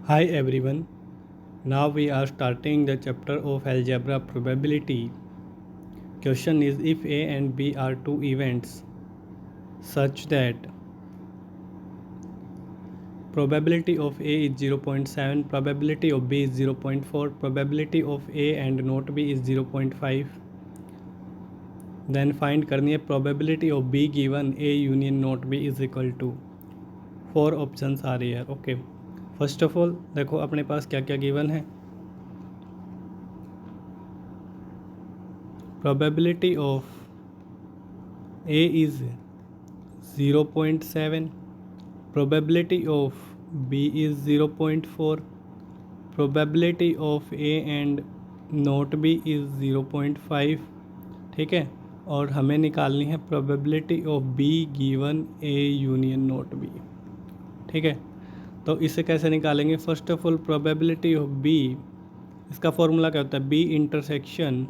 Hi everyone. Now we are starting the chapter of algebra probability. Question is, if A and B are two events such that probability of A is 0.7, probability of B is 0.4, probability of A and not B is 0.5, then find करनी है probability of B given A union not B is equal to 4 options are here. Okay, first of all देखो अपने पास क्या क्या given है. Probability of A is 0.7, probability of B is 0.4, probability of A and not B is 0.5. ठीक है, और हमें निकालनी है probability of B given A union not B. ठीक है, तो इसे कैसे निकालेंगे. First of all probability of B, इसका फॉर्मूला क्या होता है, B intersection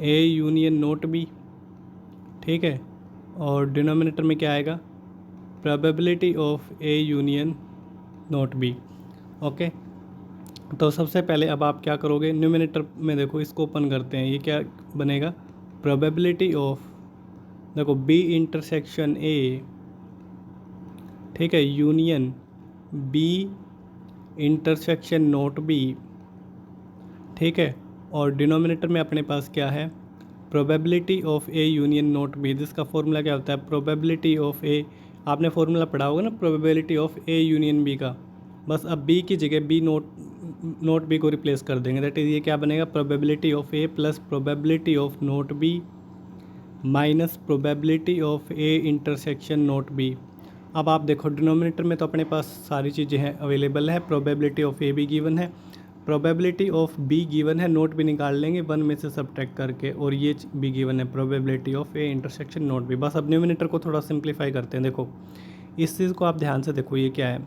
A union note B. ठीक है, और डिनोमिनेटर में क्या आएगा, probability of A union note B. Okay, तो सबसे पहले अब आप क्या करोगे, न्यूमिनेटर में देखो इसको ओपन करते हैं, ये क्या बनेगा, प्रोबेबिलिटी ऑफ, देखो B इंटरसेक्शन A, ठीक है, union B intersection note B. ठीक है, और डिनोमिनेटर में अपने पास क्या है, probability of A union not B, जिसका फॉर्मूला क्या होता है, प्रोबेबिलिटी ऑफ ए, आपने फॉर्मूला पढ़ा होगा ना probability of A union B का, बस अब बी की जगह बी नोट बी को रिप्लेस कर देंगे. दैट इज़ ये क्या बनेगा, probability of A plus probability of not B minus probability of A intersection not B. अब आप देखो डिनोमिनेटर में तो अपने पास सारी चीज़ें हैं, अवेलेबल है, प्रोबेबिलिटी ऑफ ए भी गिवन है, प्रोबेबिलिटी ऑफ बी गिवन है, नोट भी निकाल लेंगे 1 में से सब्ट्रैक्ट करके, और ये भी गिवन है probability of A intersection not B. बस अब न्यूमिनेटर को थोड़ा सिंप्लीफाई करते हैं. देखो इस चीज़ को आप ध्यान से देखो, ये क्या है,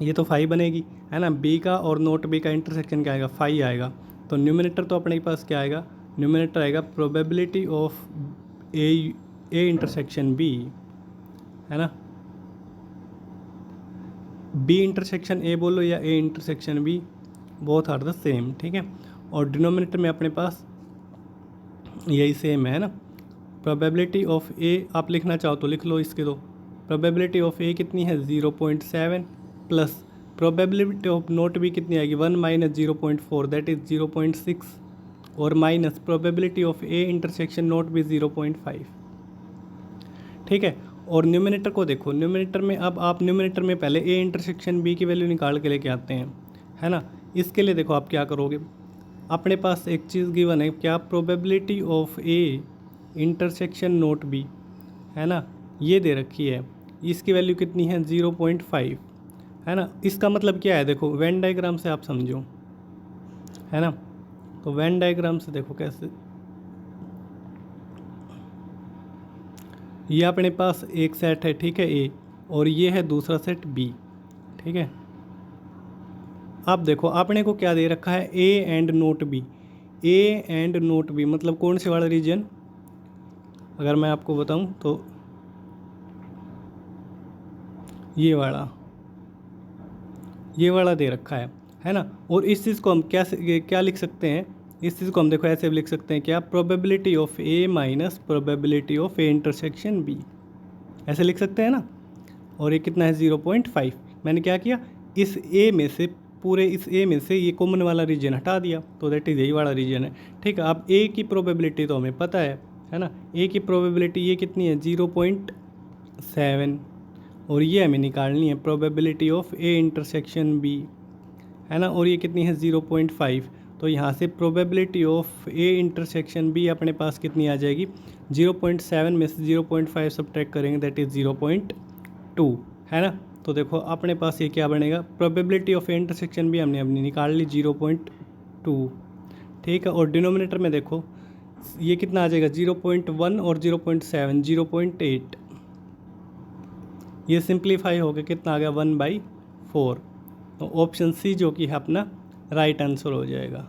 ये तो 5 बनेगी है ना, बी का और नोट बी का इंटरसेक्शन क्या आएगा, 5 आएगा. तो न्यूमिनेटर तो अपने पास क्या आएगा, न्यूमिनेटर आएगा probability of A intersection B, है ना, बी इंटरसेक्शन ए बोलो या A intersection B, both are the same. ठीक है, और डिनोमिनेटर में अपने पास यही सेम है ना. प्रोबेबिलिटी ऑफ ए आप लिखना चाहो तो लिख लो इसके दो, प्रोबेबिलिटी ऑफ ए कितनी है 0.7 plus probability of not B कितनी आएगी 1 माइनस 0.4 दैट इज़ 0.6, और minus probability of A intersection not B 0.5. ठीक है, और न्यूमिनेटर को देखो, न्यूमिनेटर में अब आप न्यूमिनेटर में पहले ए इंटरसेक्शन बी की वैल्यू निकाल के लेके आते हैं, है ना. इसके लिए देखो आप क्या करोगे, अपने पास एक चीज़ गिवन है, क्या, probability of A intersection not B, है ना, ये दे रखी है, इसकी वैल्यू कितनी है 0.5, है ना. इसका मतलब क्या है, देखो वेन डायग्राम से आप समझो, है ना, तो वेन डायग्राम से देखो कैसे, ये अपने पास एक सेट है, ठीक है, ए, और ये है दूसरा सेट बी. ठीक है, अब देखो आपने को क्या दे रखा है, A and not B, A and not B मतलब कौन से वाला रीजन, अगर मैं आपको बताऊं तो ये वाला दे रखा है ना. और इस चीज़ को हम क्या लिख सकते हैं, इस चीज़ को हम देखो ऐसे भी लिख सकते हैं, क्या, probability of A minus probability of A intersection B, ऐसे लिख सकते हैं ना. और ये कितना है 0.5. मैंने क्या किया, इस ए में से पूरे इस ए में से ये कॉमन वाला रीजन हटा दिया, तो दैट इज़ यही वाला रीजन है. ठीक है, अब ए की प्रोबेबिलिटी तो हमें पता है ना, ए की प्रोबेबिलिटी ये कितनी है 0.7, और ये हमें निकालनी है probability of A intersection B, है ना, और ये कितनी है 0.5. तो यहाँ से probability of A intersection B अपने पास कितनी आ जाएगी, 0.7 में से 0.5 सब्ट्रैक्ट करेंगे दैट इज़ 0.2, है ना. तो देखो अपने पास ये क्या बनेगा, प्रोबेबिलिटी ऑफ ए इंटरसेक्शन भी हमने अपनी निकाल ली 0.2. ठीक है, और डिनोमिनेटर में देखो ये कितना आ जाएगा 0.1 और 0.7 0.8, ये सिंप्लीफाई हो गया, कितना आ गया 1/4. तो ऑप्शन सी जो कि है अपना राइट आंसर हो जाएगा.